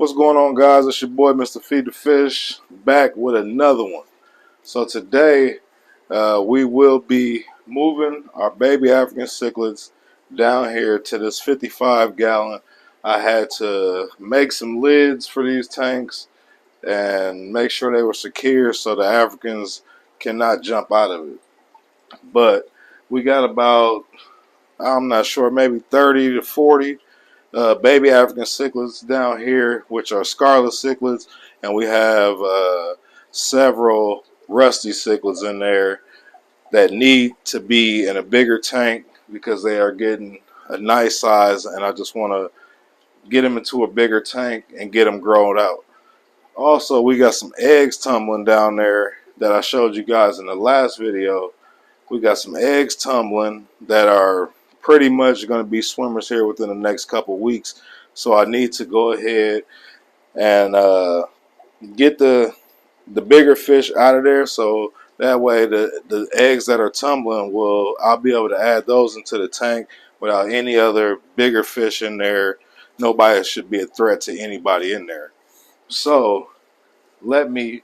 What's going on, guys? It's your boy Mr. Feed the Fish, back with another one. So today we will be moving our baby African cichlids down here to this 55-gallon. I had to make some lids for these tanks and make sure they were secure so the Africans cannot jump out of it. But we got about, I'm not sure, maybe 30 to 40 baby African cichlids down here, which are scarlet cichlids, and we have several rusty cichlids in there that need to be in a bigger tank because they are getting a nice size, and I just want to get them into a bigger tank and get them grown out. Also, we got some eggs tumbling down there that I showed you guys in the last video. We got some eggs tumbling that are pretty much going to be swimmers here within the next couple weeks. So I need to go ahead and get the bigger fish out of there. So that way the eggs that are tumbling I'll be able to add those into the tank without any other bigger fish in there. Nobody should be a threat to anybody in there. So let me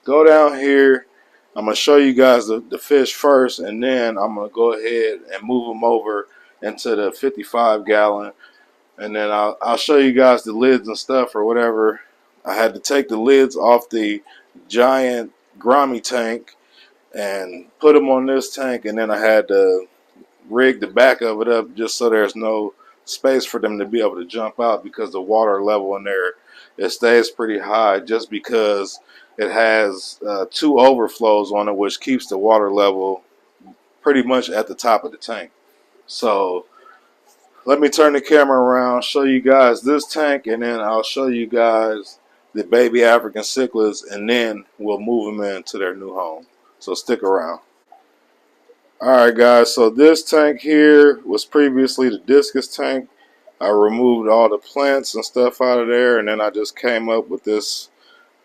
go down here. I'm going to show you guys the fish first, and then I'm going to go ahead and move them over into the 55-gallon. And then I'll show you guys the lids and stuff or whatever. I had to take the lids off the giant Grommy tank and put them on this tank, and then I had to rig the back of it up just so there's no space for them to be able to jump out, because the water level in there, it stays pretty high just because it has two overflows on it, which keeps the water level pretty much at the top of the tank. So let me turn the camera around, show you guys this tank, and then I'll show you guys the baby African cichlids, and then we'll move them into their new home. So stick around. Alright guys, so this tank here was previously the discus tank. I removed all the plants and stuff out of there, and then I just came up with this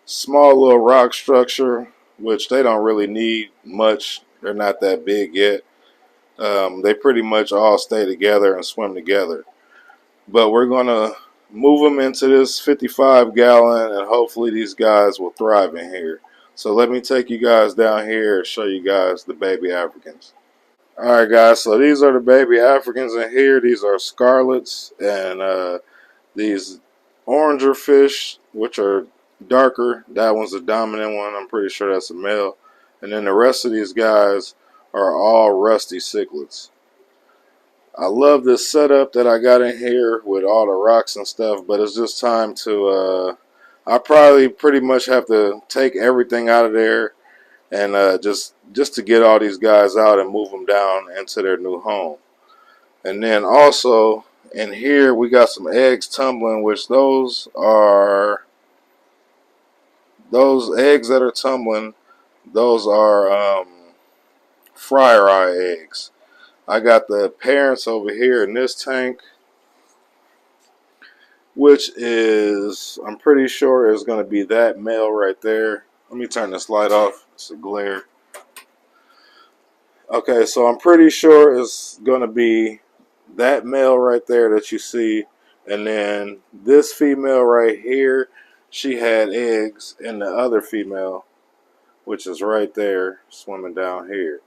small little rock structure, which they don't really need much. They're not that big yet. They pretty much all stay together and swim together. But we're going to move them into this 55-gallon, and hopefully these guys will thrive in here. So let me take you guys down here and show you guys the baby Africans. Alright guys, so these are the baby Africans in here. These are scarlets, and these oranger fish, which are darker. That one's the dominant one. I'm pretty sure that's a male. And then the rest of these guys are all rusty cichlids. I love this setup that I got in here with all the rocks and stuff, but it's just time to I probably pretty much have to take everything out of there and just to get all these guys out and move them down into their new home. And then also in here we got some eggs tumbling, which those eggs that are tumbling, those are fryer eye eggs. I got the parents over here in this tank, which is, I'm pretty sure is going to be that male right there. Let me turn this light off. It's a glare. Okay, so I'm pretty sure it's going to be that male right there that you see. And then this female right here, she had eggs in the other female, which is right there swimming down here.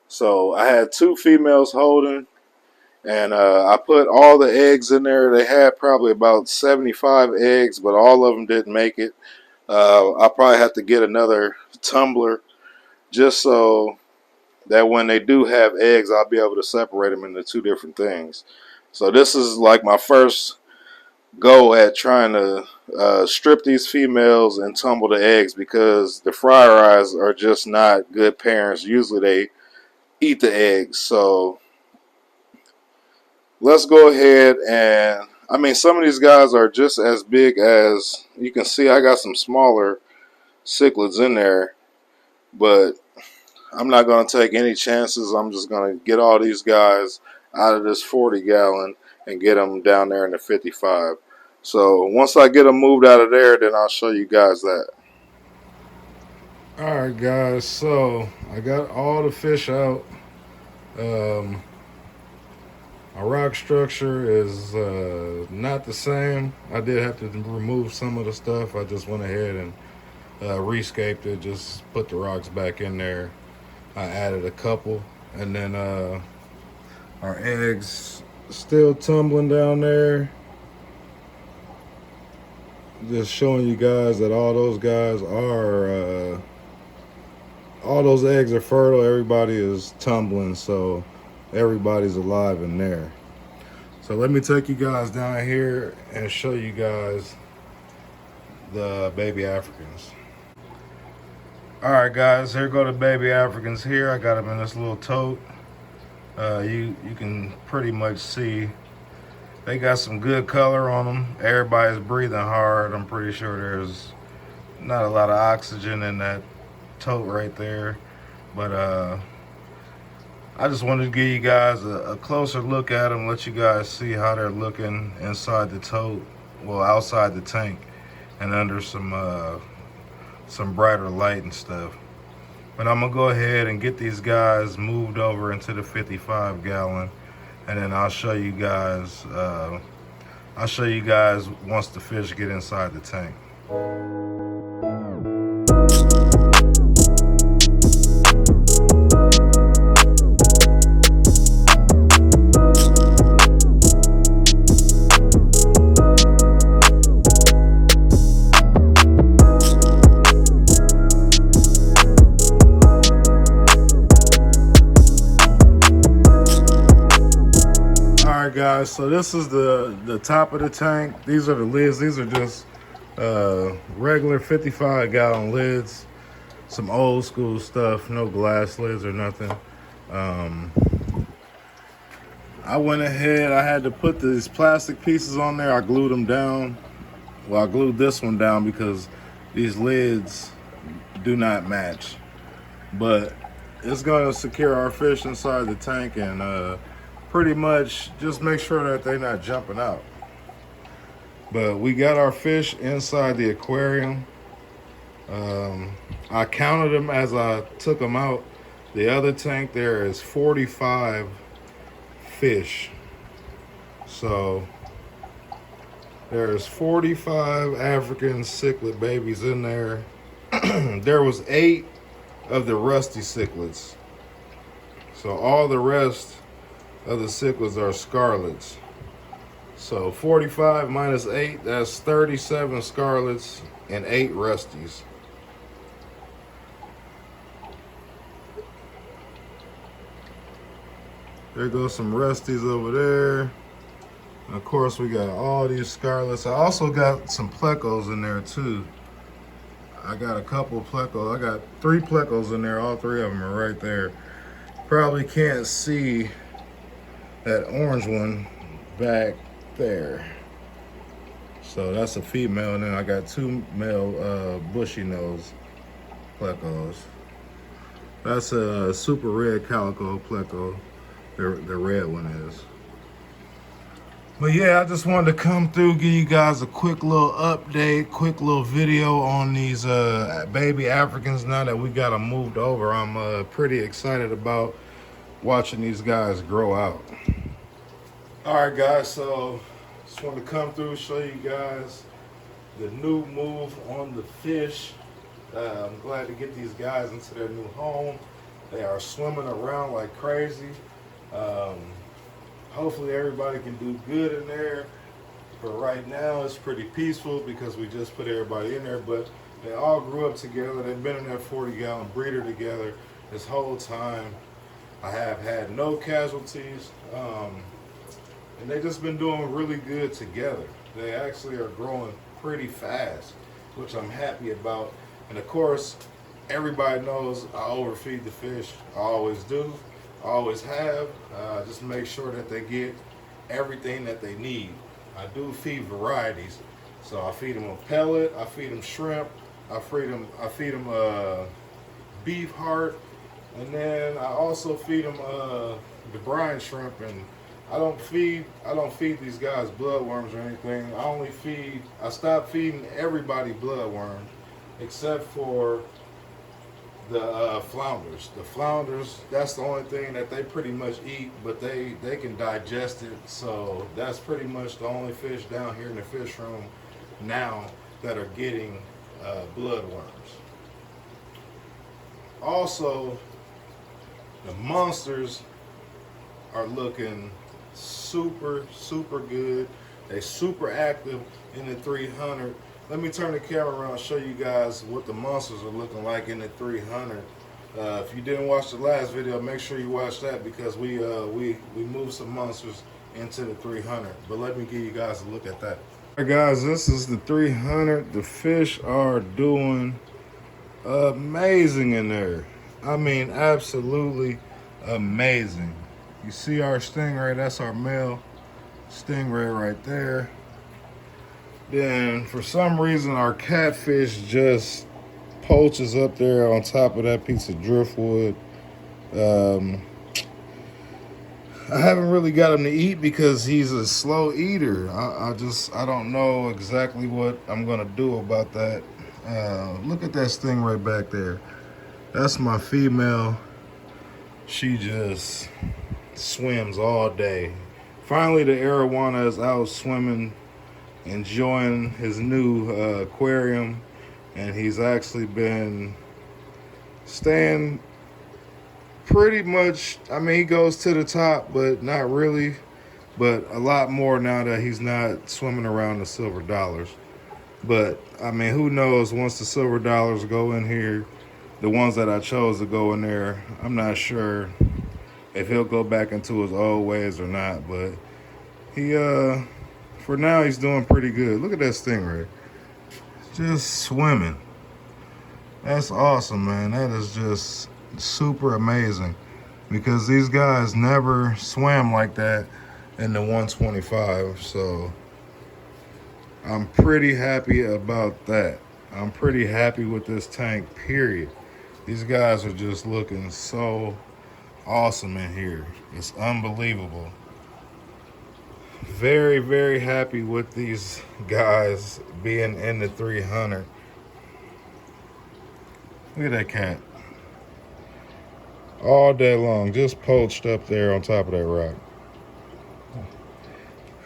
So I had two females holding, and I put all the eggs in there. They had probably about 75 eggs, but all of them didn't make it. I'll probably have to get another tumbler just so that when they do have eggs, I'll be able to separate them into two different things. So this is like my first go at trying to strip these females and tumble the eggs, because the fryer eyes are just not good parents. Usually they eat the eggs. So let's go ahead, and I mean, some of these guys are just as big as you can see. I got some smaller cichlids in there, but I'm not going to take any chances. I'm just going to get all these guys out of this 40-gallon and get them down there in the 55. So once I get them moved out of there, then I'll show you guys that. Alright guys, so I got all the fish out. Our rock structure is not the same. I did have to remove some of the stuff. I just went ahead and rescaped it, just put the rocks back in there. I added a couple, and then our eggs still tumbling down there. Just showing you guys that all those guys are, all those eggs are fertile. Everybody is tumbling, so everybody's alive in there. So let me take you guys down here and show you guys the baby Africans. All right, guys, here go the baby Africans here. I got them in this little tote. You can pretty much see they got some good color on them. Everybody's breathing hard. I'm pretty sure there's not a lot of oxygen in that tote right there. But I just wanted to give you guys a closer look at them, let you guys see how they're looking inside the tote, well, outside the tank and under some brighter light and stuff. But I'm gonna go ahead and get these guys moved over into the 55 gallon, and then I'll show you guys once the fish get inside the tank. Guys, so this is the top of the tank. These are the lids. These are just regular 55 gallon lids, some old school stuff, no glass lids or nothing. I went ahead, I had to put these plastic pieces on there. I glued them down. Well, I glued this one down because these lids do not match, but it's going to secure our fish inside the tank and pretty much just make sure that they're not jumping out. But we got our fish inside the aquarium. I counted them as I took them out. The other tank there is 45 fish. So there's 45 African cichlid babies in there. There was 8 of the rusty cichlids. So all the rest of the cichlids are scarlets. So 45 minus 8, that's 37 scarlets and 8 rusties. There goes some rusties over there. And of course we got all these scarlets. I also got some plecos in there too. I got a couple of plecos. I got 3 plecos in there. All 3 of them are right there. Probably can't see that orange one back there. So that's a female, and then I got 2 male bushy nose plecos. That's a super red calico pleco, the red one is. But yeah, I just wanted to come through, give you guys a quick little update, quick little video on these baby Africans now that we got them moved over. I'm pretty excited about watching these guys grow out. All right, guys, so just want to come through, show you guys the new move on the fish. I'm glad to get these guys into their new home. They are swimming around like crazy. Hopefully everybody can do good in there. For right now, it's pretty peaceful because we just put everybody in there, but they all grew up together. They've been in that 40-gallon breeder together this whole time. I have had no casualties, and they've just been doing really good together. They actually are growing pretty fast, which I'm happy about. And of course, everybody knows I overfeed the fish. I always do, I always have. Just make sure that they get everything that they need. I do feed varieties, so I feed them a pellet, I feed them shrimp, I feed them beef heart, and then I also feed them the brine shrimp. And I don't feed these guys bloodworms or anything. I stopped feeding everybody bloodworms except for the flounders. The flounders, that's the only thing that they pretty much eat, but they can digest it. So that's pretty much the only fish down here in the fish room now that are getting bloodworms. Also, the monsters are looking super good. They super active in the 300. Let me turn the camera around and show you guys what the monsters are looking like in the 300. If you didn't watch the last video, make sure you watch that because we moved some monsters into the 300. But let me give you guys a look at that. All right, guys, this is the 300. The fish are doing amazing in there. I mean, absolutely amazing. You see our stingray? That's our male stingray right there. Then for some reason our catfish just poaches up there on top of that piece of driftwood. I haven't really got him to eat because he's a slow eater. I don't know exactly what I'm gonna do about that. Look at that stingray back there. That's my female. She just swims all day. Finally, the arowana is out swimming, enjoying his new aquarium, and he's actually been staying pretty much, I mean, he goes to the top, but not really, but a lot more now that he's not swimming around the silver dollars. But I mean, who knows, once the silver dollars go in here, the ones that I chose to go in there, I'm not sure if he'll go back into his old ways or not, but he for now he's doing pretty good. Look at that stingray, just swimming. That's awesome, man. That is just super amazing because these guys never swam like that in the 125. So I'm pretty happy about that. I'm pretty happy with this tank, period. These guys are just looking so awesome in here. It's unbelievable. Very happy with these guys being in the 300. Look at that cat. All day long, just poached up there on top of that rock.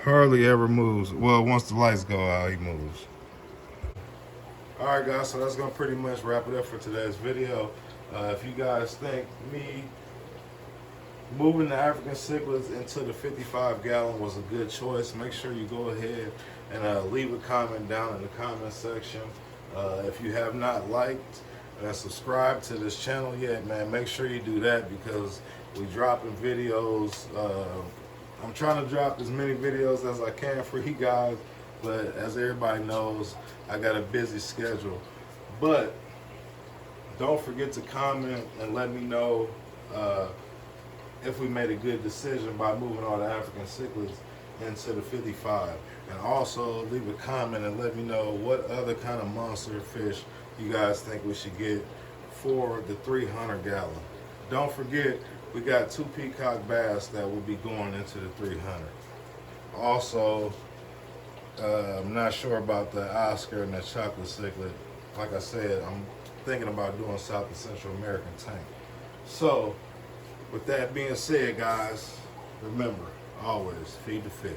Hardly ever moves. Well, once the lights go out, he moves. Alright guys, so that's going to pretty much wrap it up for today's video. If you guys think me moving the African cichlids into the 55 gallon was a good choice, make sure you go ahead and leave a comment down in the comment section. If you have not liked and subscribed to this channel yet, man, make sure you do that because we're dropping videos. I'm trying to drop as many videos as I can for you guys, but as everybody knows, I got a busy schedule. But don't forget to comment and let me know if we made a good decision by moving all the African cichlids into the 55. And also leave a comment and let me know what other kind of monster fish you guys think we should get for the 300 gallon. Don't forget, we got 2 peacock bass that will be going into the 300. Also, I'm not sure about the Oscar and the chocolate cichlid. Like I said, I'm thinking about doing South and Central American tank. So, with that being said, guys, remember, always feed the fish.